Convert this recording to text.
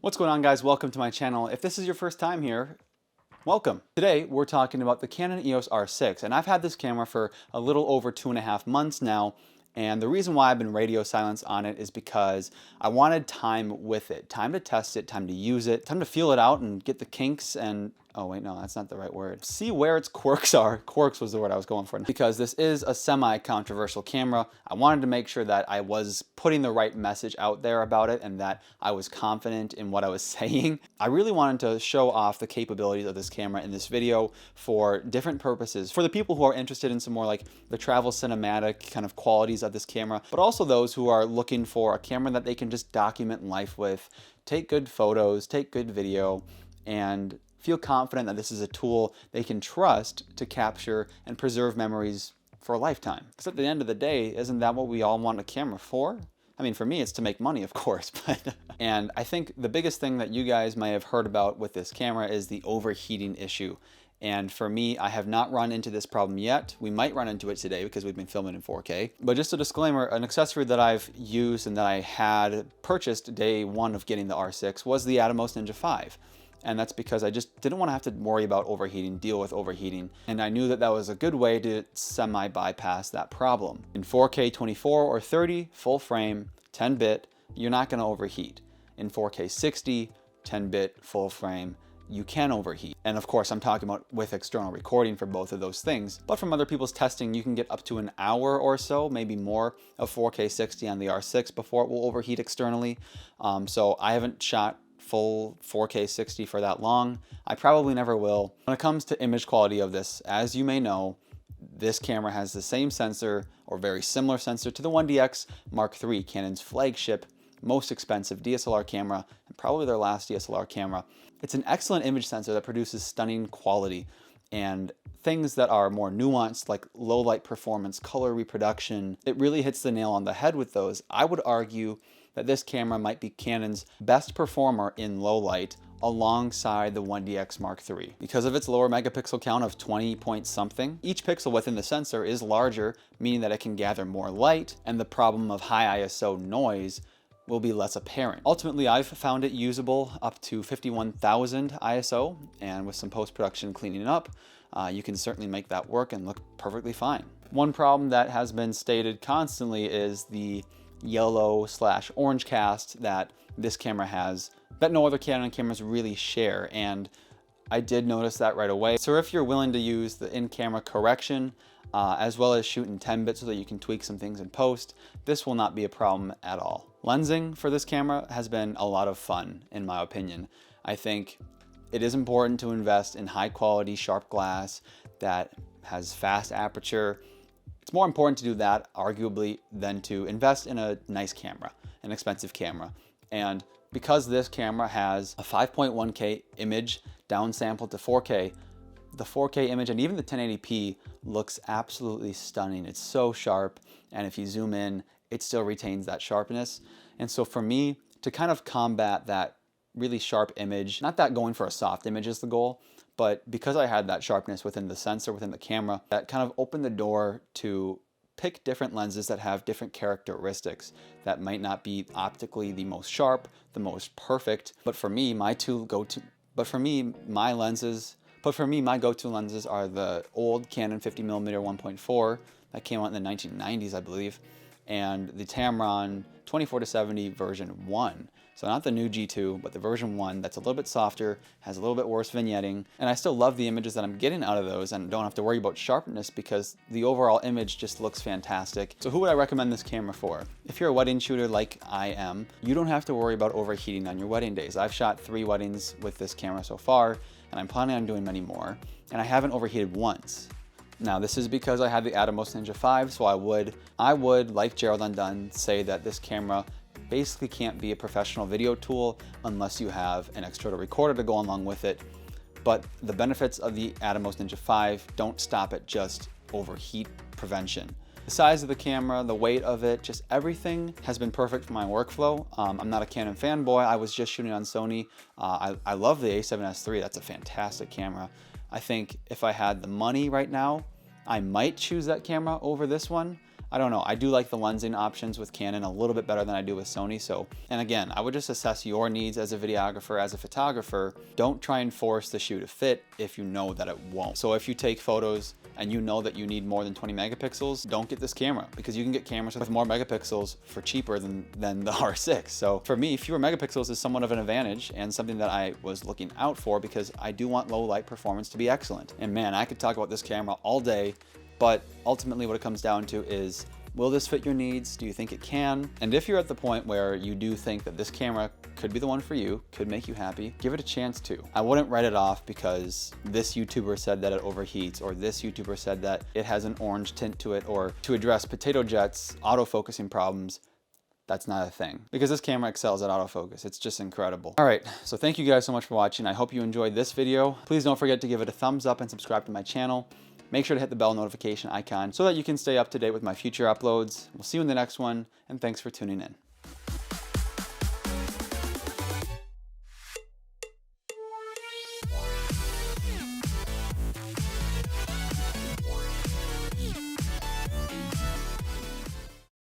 What's going on, guys? Welcome to my channel. If this is your first time here, welcome. Today we're talking about the Canon EOS R6, and I've had this camera for a little over 2.5 months now. And the reason why I've been radio silence on it is because I wanted time with it, time to test it, time to use it, time to feel it out and get the kinks and, oh wait, no, that's not the right word. See where its quirks are. Quirks was the word I was going for. Because this is a semi-controversial camera, I wanted to make sure that I was putting the right message out there about it and that I was confident in what I was saying. I really wanted to show off the capabilities of this camera in this video for different purposes. For the people who are interested in some more like the travel cinematic kind of qualities of this camera, but also those who are looking for a camera that they can just document life with, take good photos, take good video, and feel confident that this is a tool they can trust to capture and preserve memories for a lifetime. Because at the end of the day, isn't that what we all want a camera for? I mean, for me, it's to make money, of course, but and I think the biggest thing that you guys may have heard about with this camera is the overheating issue. And for me, I have not run into this problem yet. We might run into it today because we've been filming in 4K. But just a disclaimer, an accessory that I've used and that I had purchased day one of getting the R6 was the Atomos Ninja 5. And that's because I just didn't want to have to worry about overheating, deal with overheating. And I knew that that was a good way to semi-bypass that problem. In 4K 24 or 30, full frame, 10-bit, you're not going to overheat. In 4K 60, 10-bit, full frame, you can overheat. And of course, I'm talking about with external recording for both of those things. But from other people's testing, you can get up to an hour or so, maybe more, of 4K 60 on the R6 before it will overheat externally. So I haven't shot full 4K 60 for that long. I probably never will. When it comes to image quality of this, as you may know, this camera has the same sensor or very similar sensor to the 1DX Mark III, Canon's flagship, most expensive DSLR camera, and probably their last DSLR camera. It's an excellent image sensor that produces stunning quality, and things that are more nuanced like low light performance, color reproduction, it really hits the nail on the head with those. I would argue that this camera might be Canon's best performer in low light alongside the 1DX Mark III. Because of its lower megapixel count of 20 point something, each pixel within the sensor is larger, meaning that it can gather more light, and the problem of high ISO noise will be less apparent. Ultimately, I've found it usable up to 51,000 ISO, and with some post-production cleaning up, you can certainly make that work and look perfectly fine. One problem that has been stated constantly is the yellow/orange cast that this camera has that no other Canon cameras really share, and I did notice that right away. So if you're willing to use the in-camera correction as well as shoot in 10-bit so that you can tweak some things in post, this will not be a problem at all. Lensing for this camera has been a lot of fun, in my opinion. I think it is important to invest in high quality sharp glass that has fast aperture. It's more important to do that, arguably, than to invest in a nice camera, an expensive camera. And because this camera has a 5.1K image downsampled to 4K, the 4K image and even the 1080p looks absolutely stunning. It's so sharp, and if you zoom in, it still retains that sharpness. And so for me, to kind of combat that really sharp image, not that going for a soft image is the goal, but because I had that sharpness within the sensor, within the camera, that kind of opened the door to pick different lenses that have different characteristics that might not be optically the most sharp, the most perfect, but for me, my go-to lenses are the old Canon 50mm 1.4 that came out in the 1990s, I believe, and the Tamron 24-70 version 1. So not the new G2, but the version 1 that's a little bit softer, has a little bit worse vignetting, and I still love the images that I'm getting out of those and don't have to worry about sharpness because the overall image just looks fantastic. So who would I recommend this camera for? If you're a wedding shooter like I am, you don't have to worry about overheating on your wedding days. I've shot 3 weddings with this camera so far, and I'm planning on doing many more, and I haven't overheated once. Now, this is because I have the Atomos Ninja 5, so I would, like Gerald Undone, say that this camera basically can't be a professional video tool unless you have an external recorder to go along with it. But the benefits of the Atomos Ninja 5 don't stop at just overheat prevention. The size of the camera, the weight of it, just everything has been perfect for my workflow. I'm not a Canon fanboy. I was just shooting on Sony. I love the A7S III. That's a fantastic camera. I think if I had the money right now, I might choose that camera over this one. I don't know. I do like the lensing options with Canon a little bit better than I do with Sony. So, and again, I would just assess your needs as a videographer, as a photographer. Don't try and force the shoot to fit if you know that it won't. So if you take photos and you know that you need more than 20 megapixels, don't get this camera, because you can get cameras with more megapixels for cheaper than the R6. So for me, fewer megapixels is somewhat of an advantage and something that I was looking out for, because I do want low light performance to be excellent. And man, I could talk about this camera all day, but ultimately what it comes down to is, will this fit your needs? Do you think it can? And if you're at the point where you do think that this camera could be the one for you, could make you happy, give it a chance to. I wouldn't write it off because this YouTuber said that it overheats, or this YouTuber said that it has an orange tint to it, or to address potato jets, autofocusing problems. That's not a thing, because this camera excels at autofocus. It's just incredible. All right, so thank you guys so much for watching. I hope you enjoyed this video. Please don't forget to give it a thumbs up and subscribe to my channel. Make sure to hit the bell notification icon so that you can stay up to date with my future uploads. We'll see you in the next one, and thanks for tuning in.